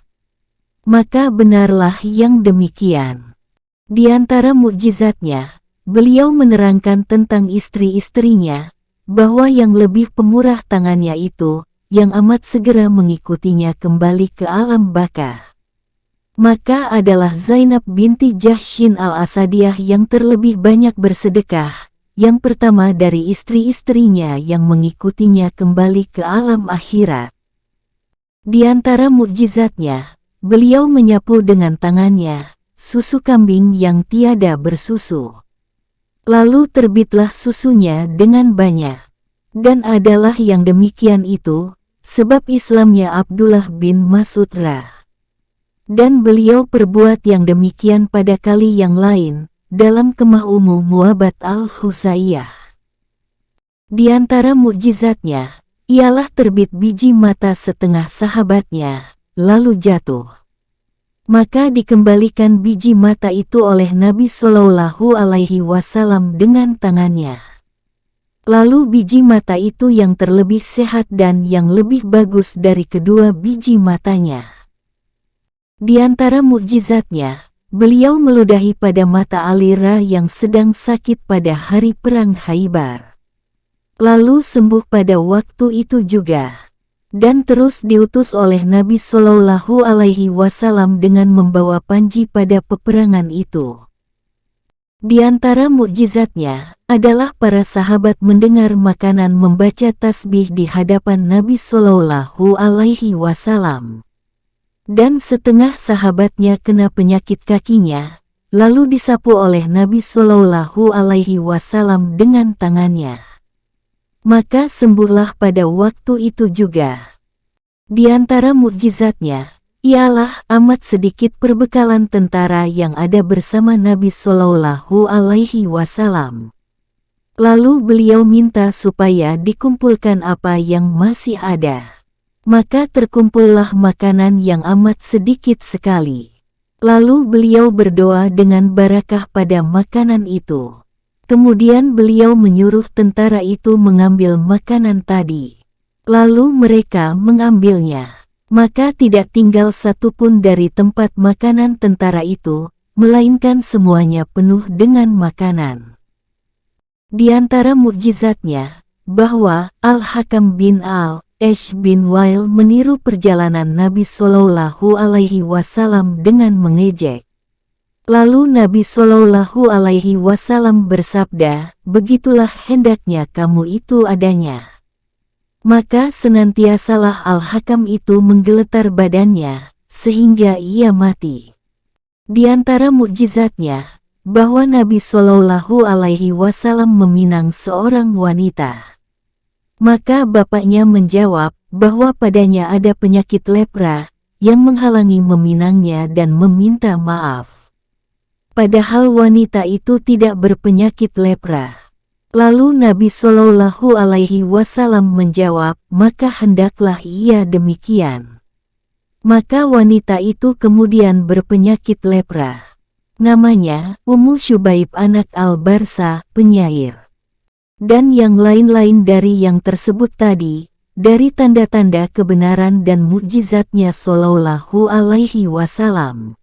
Maka benarlah yang demikian. Di antara mukjizatnya, beliau menerangkan tentang istri-istrinya, bahwa yang lebih pemurah tangannya itu, yang amat segera mengikutinya kembali ke alam baka. Maka adalah Zainab binti Jahsyin al-Asadiyah yang terlebih banyak bersedekah, yang pertama dari istri-istrinya yang mengikutinya kembali ke alam akhirat. Di antara mukjizatnya, beliau menyapu dengan tangannya susu kambing yang tiada bersusu. Lalu terbitlah susunya dengan banyak. Dan adalah yang demikian itu, sebab Islamnya Abdullah bin Mas'ud Ra. Dan beliau perbuat yang demikian pada kali yang lain, dalam kemah umum Muabat al-Husaiyah. Di antara mukjizatnya, ialah terbit biji mata setengah sahabatnya, lalu jatuh. Maka dikembalikan biji mata itu oleh Nabi Shallallahu Alaihi Wasallam dengan tangannya. Lalu biji mata itu yang terlebih sehat dan yang lebih bagus dari kedua biji matanya. Di antara mukjizatnya, beliau meludahi pada mata Alira yang sedang sakit pada hari perang Khaybar. Lalu sembuh pada waktu itu juga. Dan terus diutus oleh Nabi Shallallahu Alaihi Wasallam dengan membawa panji pada peperangan itu. Di antara mukjizatnya adalah para sahabat mendengar makanan membaca tasbih di hadapan Nabi Shallallahu Alaihi Wasallam. Dan setengah sahabatnya kena penyakit kakinya, lalu disapu oleh Nabi Shallallahu Alaihi Wasallam dengan tangannya. Maka sembuhlah pada waktu itu juga. Di antara mukjizatnya ialah amat sedikit perbekalan tentara yang ada bersama Nabi Shallallahu Alaihi Wasallam. Lalu beliau minta supaya dikumpulkan apa yang masih ada. Maka terkumpullah makanan yang amat sedikit sekali. Lalu beliau berdoa dengan barakah pada makanan itu. Kemudian beliau menyuruh tentara itu mengambil makanan tadi. Lalu mereka mengambilnya. Maka tidak tinggal satupun dari tempat makanan tentara itu, melainkan semuanya penuh dengan makanan. Di antara mukjizatnya, bahwa Al-Hakam bin Al-Ash bin Wail meniru perjalanan Nabi Shallallahu Alaihi Wasallam dengan mengejek. Lalu Nabi Shallallahu Alaihi Wasallam bersabda, begitulah hendaknya kamu itu adanya. Maka senantiasalah Al-Hakam itu menggeletar badannya, sehingga ia mati. Di antara mukjizatnya, bahwa Nabi Shallallahu Alaihi Wasallam meminang seorang wanita. Maka bapaknya menjawab, bahwa padanya ada penyakit lepra, yang menghalangi meminangnya dan meminta maaf. Padahal wanita itu tidak berpenyakit lepra. Lalu Nabi Shallallahu Alaihi Wasallam menjawab, maka hendaklah ia demikian. Maka wanita itu kemudian berpenyakit lepra. Namanya Ummu Syubaib anak Al-Barsa, penyair. Dan yang lain-lain dari yang tersebut tadi, dari tanda-tanda kebenaran dan mukjizatnya Shallallahu Alaihi Wasallam.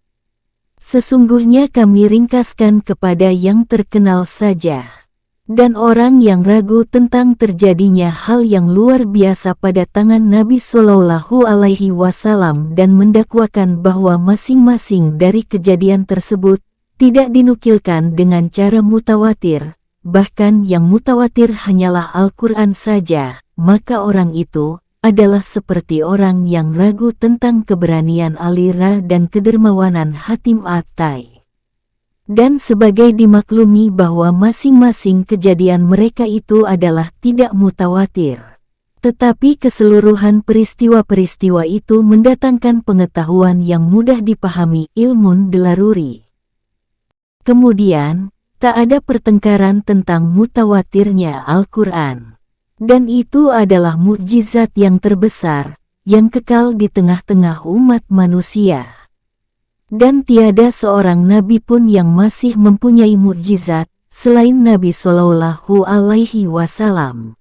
Sesungguhnya kami ringkaskan kepada yang terkenal saja. Dan orang yang ragu tentang terjadinya hal yang luar biasa pada tangan Nabi Shallallahu Alaihi Wasallam dan mendakwakan bahwa masing-masing dari kejadian tersebut tidak dinukilkan dengan cara mutawatir, bahkan yang mutawatir hanyalah Al-Quran saja, maka orang itu adalah seperti orang yang ragu tentang keberanian Alira dan kedermawanan Hatim At-Tai. Dan sebagai dimaklumi bahwa masing-masing kejadian mereka itu adalah tidak mutawatir. Tetapi keseluruhan peristiwa-peristiwa itu mendatangkan pengetahuan yang mudah dipahami ilmun delaruri. Kemudian, tak ada pertengkaran tentang mutawatirnya Al-Quran. Dan itu adalah mukjizat yang terbesar, yang kekal di tengah-tengah umat manusia. Dan tiada seorang nabi pun yang masih mempunyai mukjizat selain Nabi Shallallahu Alaihi Wasallam.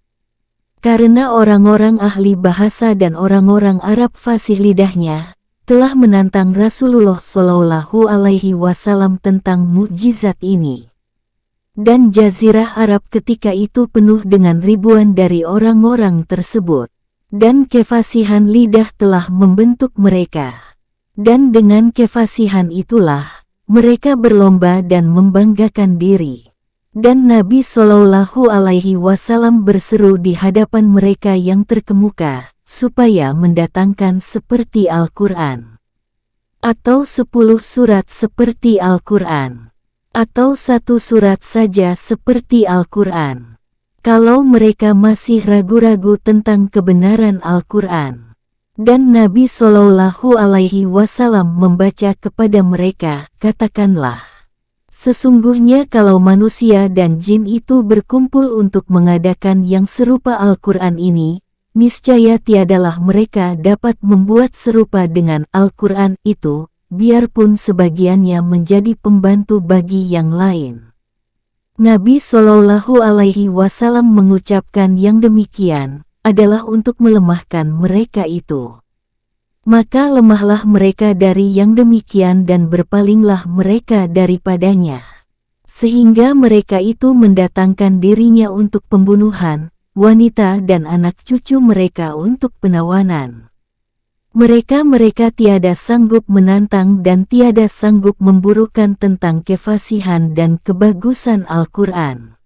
Karena orang-orang ahli bahasa dan orang-orang Arab fasih lidahnya telah menantang Rasulullah Shallallahu Alaihi Wasallam tentang mukjizat ini. Dan Jazirah Arab ketika itu penuh dengan ribuan dari orang-orang tersebut. Dan kefasihan lidah telah membentuk mereka. Dan dengan kefasihan itulah, mereka berlomba dan membanggakan diri. Dan Nabi Shallallahu Alaihi Wasallam berseru di hadapan mereka yang terkemuka, supaya mendatangkan seperti Al-Quran. Atau 10 surat seperti Al-Quran. Atau 1 surat saja seperti Al-Quran. Kalau mereka masih ragu-ragu tentang kebenaran Al-Quran. Dan Nabi Shallallahu Alaihi Wasallam membaca kepada mereka, katakanlah. Sesungguhnya kalau manusia dan jin itu berkumpul untuk mengadakan yang serupa Al-Quran ini, niscaya tiadalah mereka dapat membuat serupa dengan Al-Quran itu, biarpun sebagiannya menjadi pembantu bagi yang lain. Nabi Shallallahu Alaihi Wasallam mengucapkan yang demikian adalah untuk melemahkan mereka itu. Maka lemahlah mereka dari yang demikian dan berpalinglah mereka daripadanya. Sehingga mereka itu mendatangkan dirinya untuk pembunuhan, wanita dan anak cucu mereka untuk penawanan. Mereka tiada sanggup menantang dan tiada sanggup memburukan tentang kefasihan dan kebagusan Al-Quran.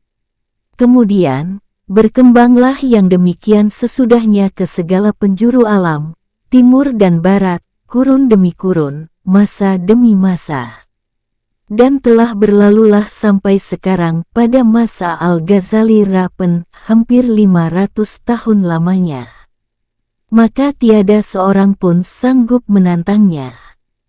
Kemudian, berkembanglah yang demikian sesudahnya ke segala penjuru alam, timur dan barat, kurun demi kurun, masa demi masa. Dan telah berlalulah sampai sekarang pada masa Al-Ghazali Rapen, hampir 500 tahun lamanya. Maka tiada seorang pun sanggup menantangnya.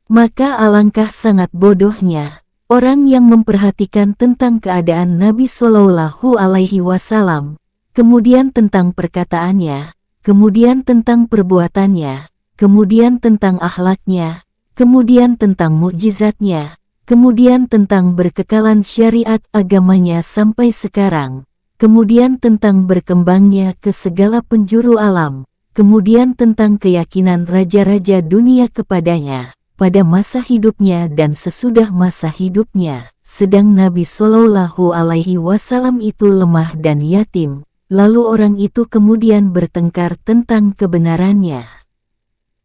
Maka alangkah sangat bodohnya orang yang memperhatikan tentang keadaan Nabi Shallallahu Alaihi Wasallam, kemudian tentang perkataannya, kemudian tentang perbuatannya, kemudian tentang akhlaknya, kemudian tentang mukjizatnya, kemudian tentang berkekalan syariat agamanya sampai sekarang, kemudian tentang berkembangnya ke segala penjuru alam, kemudian tentang keyakinan raja-raja dunia kepadanya, pada masa hidupnya dan sesudah masa hidupnya, sedang Nabi Shallallahu Alaihi Wasallam itu lemah dan yatim, lalu orang itu kemudian bertengkar tentang kebenarannya.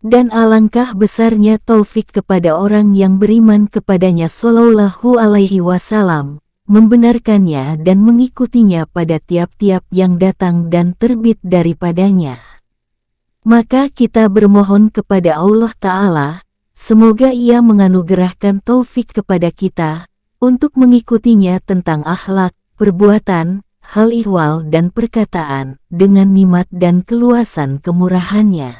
Dan alangkah besarnya taufik kepada orang yang beriman kepadanya Shallallahu Alaihi Wasallam, membenarkannya dan mengikutinya pada tiap-tiap yang datang dan terbit daripadanya. Maka kita bermohon kepada Allah Ta'ala, semoga Ia menganugerahkan taufik kepada kita, untuk mengikutinya tentang akhlak, perbuatan, hal ihwal dan perkataan, dengan nikmat dan keluasan kemurahannya.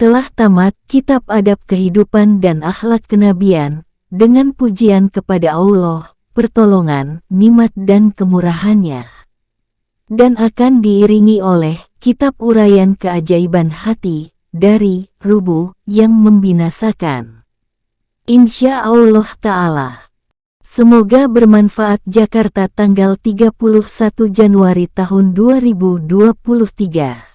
Telah tamat kitab adab kehidupan dan akhlak kenabian, dengan pujian kepada Allah, pertolongan, nikmat dan kemurahannya. Dan akan diiringi oleh kitab uraian keajaiban hati, dari Rubuh yang membinasakan. Insya Allah Ta'ala. Semoga bermanfaat. Jakarta, tanggal 31 Januari tahun 2023.